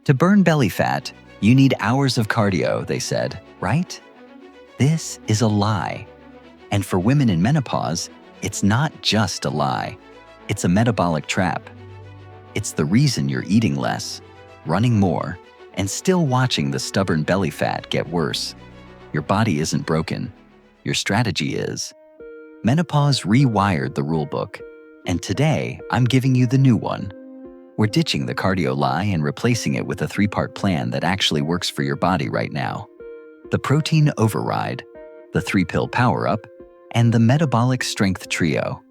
To burn belly fat, you need hours of cardio, they said, right? This is a lie. And for women in menopause, it's not just a lie. It's a metabolic trap. It's the reason you're eating less, running more, and still watching the stubborn belly fat get worse. Your body isn't broken. Your strategy is. Menopause rewired the rulebook, and today I'm giving you the new one. We're ditching the cardio lie and replacing it with a 3-part plan that actually works for your body right now. The protein override, the 3-pill power-up, and the Metabolic Strength Trio.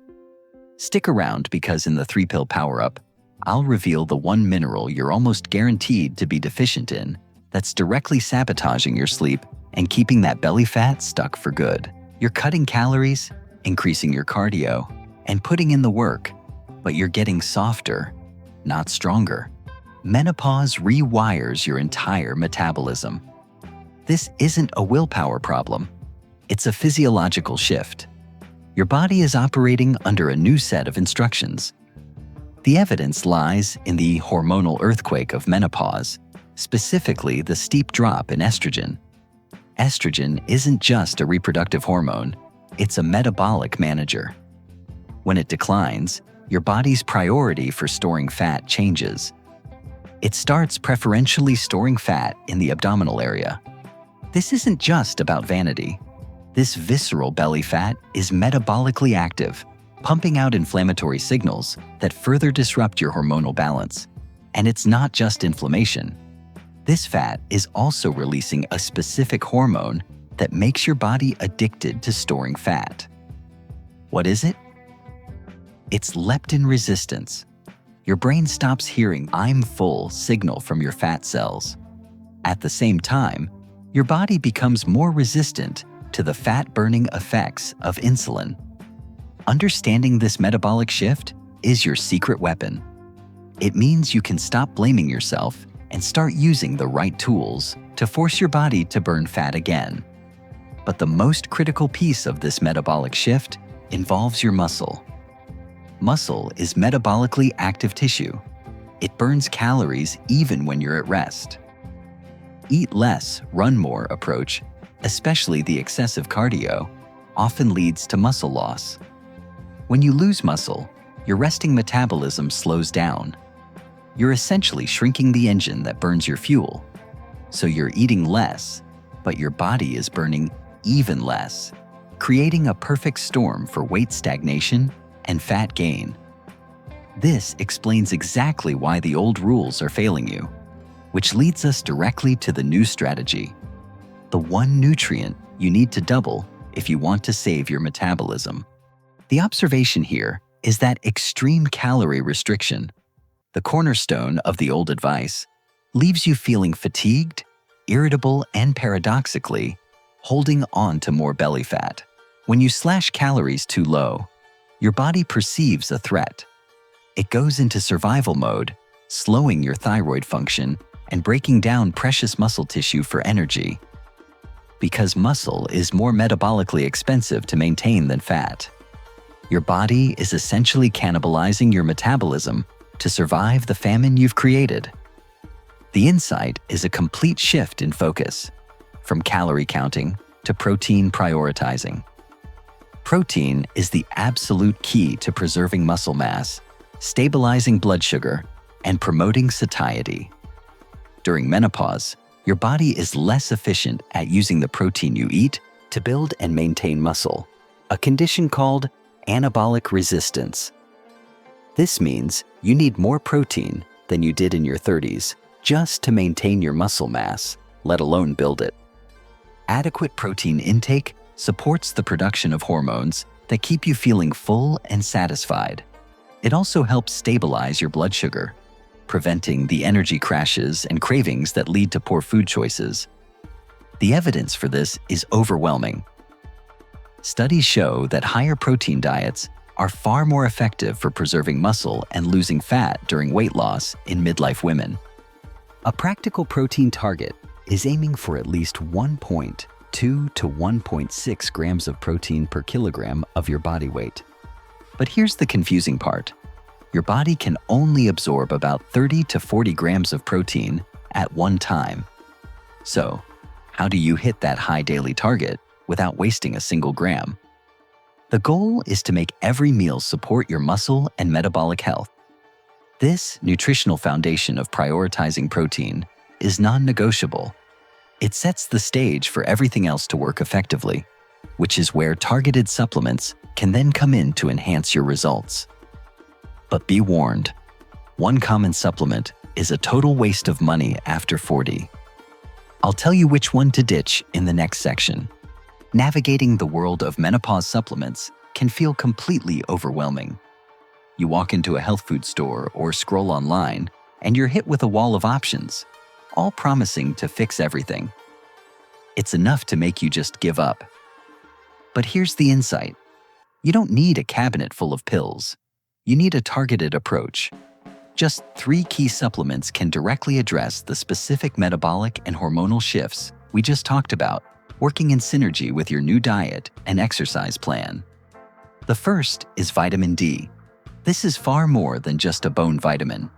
Stick around because in the 3-pill power-up, I'll reveal the one mineral you're almost guaranteed to be deficient in that's directly sabotaging your sleep and keeping that belly fat stuck for good. You're cutting calories, increasing your cardio, and putting in the work, but you're getting softer, not stronger. Menopause rewires your entire metabolism. This isn't a willpower problem. It's a physiological shift. Your body is operating under a new set of instructions. The evidence lies in the hormonal earthquake of menopause, specifically the steep drop in estrogen. Estrogen isn't just a reproductive hormone, it's a metabolic manager. When it declines, your body's priority for storing fat changes. It starts preferentially storing fat in the abdominal area. This isn't just about vanity. This visceral belly fat is metabolically active, pumping out inflammatory signals that further disrupt your hormonal balance. And it's not just inflammation. This fat is also releasing a specific hormone that makes your body addicted to storing fat. What is it? It's leptin resistance. Your brain stops hearing "I'm full" signal from your fat cells. At the same time, your body becomes more resistant to the fat-burning effects of insulin. Understanding this metabolic shift is your secret weapon. It means you can stop blaming yourself and start using the right tools to force your body to burn fat again. But the most critical piece of this metabolic shift involves your muscle. Muscle is metabolically active tissue. It burns calories even when you're at rest. Eat less, run more approach, especially the excessive cardio, often leads to muscle loss. When you lose muscle, your resting metabolism slows down. You're essentially shrinking the engine that burns your fuel. So you're eating less, but your body is burning even less, creating a perfect storm for weight stagnation and fat gain. This explains exactly why the old rules are failing you, which leads us directly to the new strategy. The one nutrient you need to double if you want to save your metabolism. The observation here is that extreme calorie restriction, the cornerstone of the old advice, leaves you feeling fatigued, irritable, and paradoxically, holding on to more belly fat. When you slash calories too low, your body perceives a threat. It goes into survival mode, slowing your thyroid function and breaking down precious muscle tissue for energy. Because muscle is more metabolically expensive to maintain than fat. Your body is essentially cannibalizing your metabolism to survive the famine you've created. The insight is a complete shift in focus, from calorie counting to protein prioritizing. Protein is the absolute key to preserving muscle mass, stabilizing blood sugar, and promoting satiety. During menopause, your body is less efficient at using the protein you eat to build and maintain muscle, a condition called anabolic resistance. This means you need more protein than you did in your 30s just to maintain your muscle mass, let alone build it. Adequate protein intake supports the production of hormones that keep you feeling full and satisfied. It also helps stabilize your blood sugar, preventing the energy crashes and cravings that lead to poor food choices. The evidence for this is overwhelming. Studies show that higher protein diets are far more effective for preserving muscle and losing fat during weight loss in midlife women. A practical protein target is aiming for at least 1.2 to 1.6 grams of protein per kilogram of your body weight. But here's the confusing part. Your body can only absorb about 30 to 40 grams of protein at one time. So, how do you hit that high daily target without wasting a single gram? The goal is to make every meal support your muscle and metabolic health. This nutritional foundation of prioritizing protein is non-negotiable. It sets the stage for everything else to work effectively, which is where targeted supplements can then come in to enhance your results. But be warned, one common supplement is a total waste of money after 40. I'll tell you which one to ditch in the next section. Navigating the world of menopause supplements can feel completely overwhelming. You walk into a health food store or scroll online, and you're hit with a wall of options, all promising to fix everything. It's enough to make you just give up. But here's the insight. You don't need a cabinet full of pills. You need a targeted approach. Just 3 key supplements can directly address the specific metabolic and hormonal shifts we just talked about, working in synergy with your new diet and exercise plan. The first is vitamin D. This is far more than just a bone vitamin.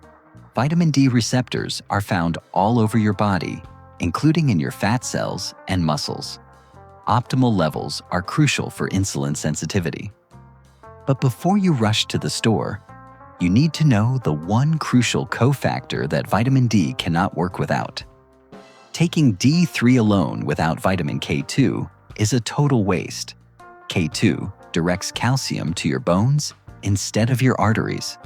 Vitamin D receptors are found all over your body, including in your fat cells and muscles. Optimal levels are crucial for insulin sensitivity. But before you rush to the store, you need to know the one crucial cofactor that vitamin D cannot work without. Taking D3 alone without vitamin K2 is a total waste. K2 directs calcium to your bones instead of your arteries.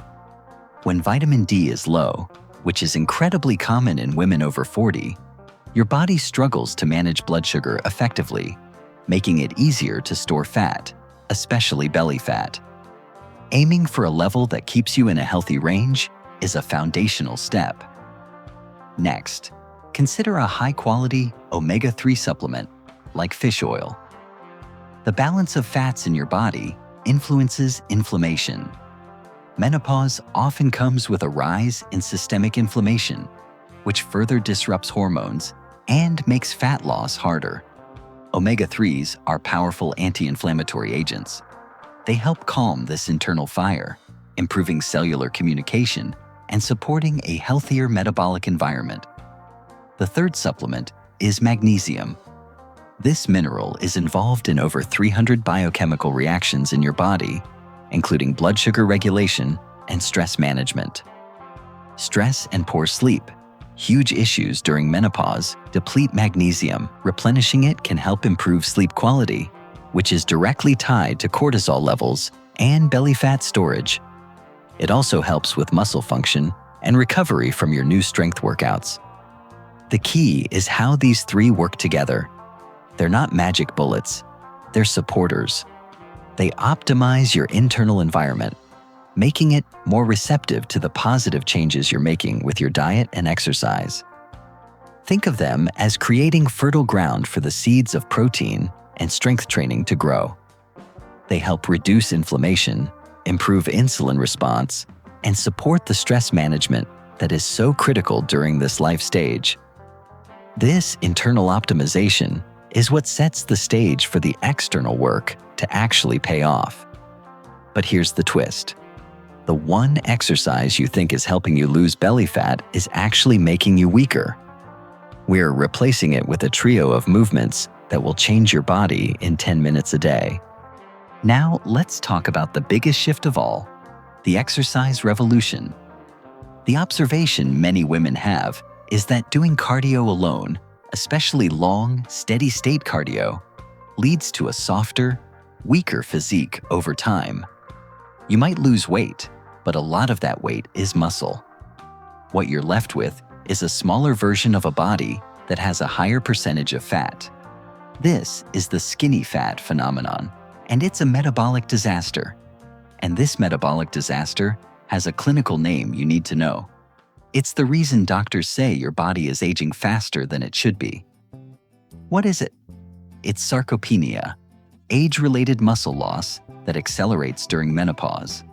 When vitamin D is low, which is incredibly common in women over 40, your body struggles to manage blood sugar effectively, making it easier to store fat, especially belly fat. Aiming for a level that keeps you in a healthy range is a foundational step. Next, consider a high-quality omega-3 supplement, like fish oil. The balance of fats in your body influences inflammation. Menopause often comes with a rise in systemic inflammation, which further disrupts hormones and makes fat loss harder. Omega-3s are powerful anti-inflammatory agents. They help calm this internal fire, improving cellular communication and supporting a healthier metabolic environment. The third supplement is magnesium. This mineral is involved in over 300 biochemical reactions in your body, including blood sugar regulation and stress management. Stress and poor sleep, huge issues during menopause, deplete magnesium. Replenishing it can help improve sleep quality, which is directly tied to cortisol levels and belly fat storage. It also helps with muscle function and recovery from your new strength workouts. The key is how these 3 work together. They're not magic bullets, they're supporters. They optimize your internal environment, making it more receptive to the positive changes you're making with your diet and exercise. Think of them as creating fertile ground for the seeds of protein and strength training to grow. They help reduce inflammation, improve insulin response, and support the stress management that is so critical during this life stage. This internal optimization is what sets the stage for the external work to actually pay off. But here's the twist. The one exercise you think is helping you lose belly fat is actually making you weaker. We're replacing it with a trio of movements that will change your body in 10 minutes a day. Now, let's talk about the biggest shift of all, the exercise revolution. The observation many women have is that doing cardio alone, especially long, steady-state cardio, leads to a softer, weaker physique over time. You might lose weight, but a lot of that weight is muscle. What you're left with is a smaller version of a body that has a higher percentage of fat. This is the skinny fat phenomenon, and it's a metabolic disaster. And this metabolic disaster has a clinical name you need to know. It's the reason doctors say your body is aging faster than it should be. What is it? It's sarcopenia, age-related muscle loss that accelerates during menopause.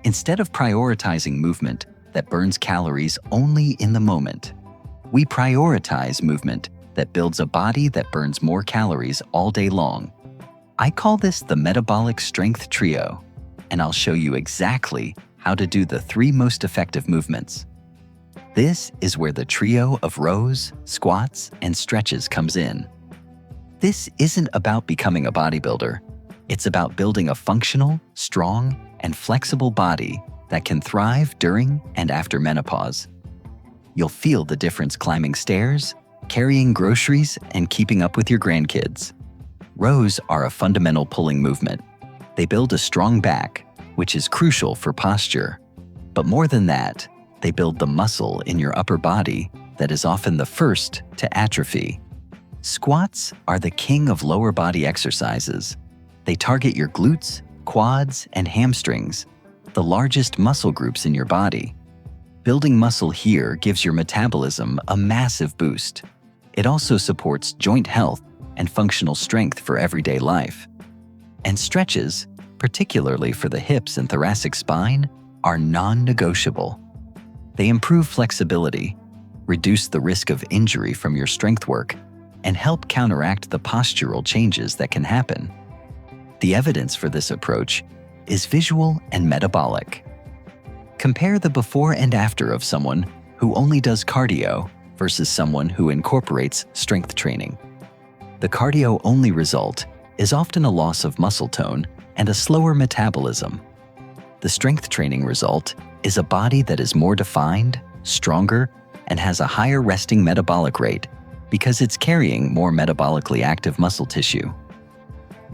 Instead of prioritizing movement that burns calories only in the moment, we prioritize movement that builds a body that burns more calories all day long. I call this the Metabolic Strength Trio, and I'll show you exactly how to do the 3 most effective movements. This is where the trio of rows, squats, and stretches comes in. This isn't about becoming a bodybuilder. It's about building a functional, strong, and flexible body that can thrive during and after menopause. You'll feel the difference climbing stairs, carrying groceries, and keeping up with your grandkids. Rows are a fundamental pulling movement. They build a strong back, which is crucial for posture. But more than that, they build the muscle in your upper body that is often the first to atrophy. Squats are the king of lower body exercises. They target your glutes, quads, and hamstrings, the largest muscle groups in your body. Building muscle here gives your metabolism a massive boost. It also supports joint health and functional strength for everyday life. And stretches, particularly for the hips and thoracic spine, are non-negotiable. They improve flexibility, reduce the risk of injury from your strength work, and help counteract the postural changes that can happen. The evidence for this approach is visual and metabolic. Compare the before and after of someone who only does cardio versus someone who incorporates strength training. The cardio-only result is often a loss of muscle tone and a slower metabolism. The strength training result is a body that is more defined, stronger, and has a higher resting metabolic rate because it's carrying more metabolically active muscle tissue.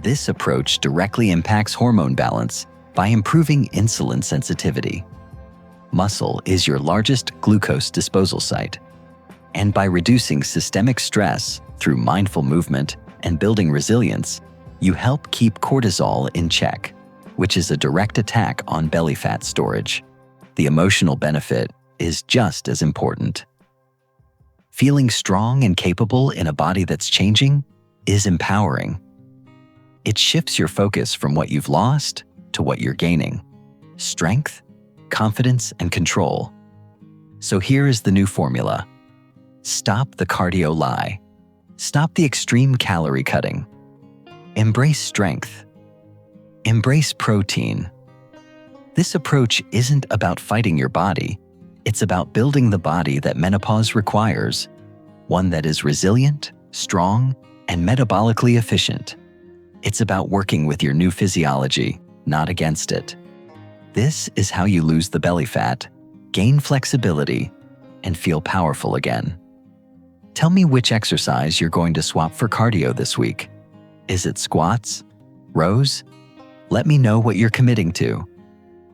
This approach directly impacts hormone balance by improving insulin sensitivity. Muscle is your largest glucose disposal site, and by reducing systemic stress through mindful movement and building resilience, you help keep cortisol in check, which is a direct attack on belly fat storage. The emotional benefit is just as important. Feeling strong and capable in a body that's changing is empowering. It shifts your focus from what you've lost to what you're gaining: strength, confidence, and control. So here is the new formula. Stop the cardio lie. Stop the extreme calorie cutting. Embrace strength. Embrace protein. This approach isn't about fighting your body. It's about building the body that menopause requires, one that is resilient, strong, and metabolically efficient. It's about working with your new physiology, not against it. This is how you lose the belly fat, gain flexibility, and feel powerful again. Tell me which exercise you're going to swap for cardio this week. Is it squats? Rows? Let me know what you're committing to.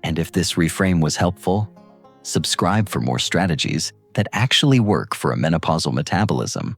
And if this reframe was helpful, subscribe for more strategies that actually work for a menopausal metabolism.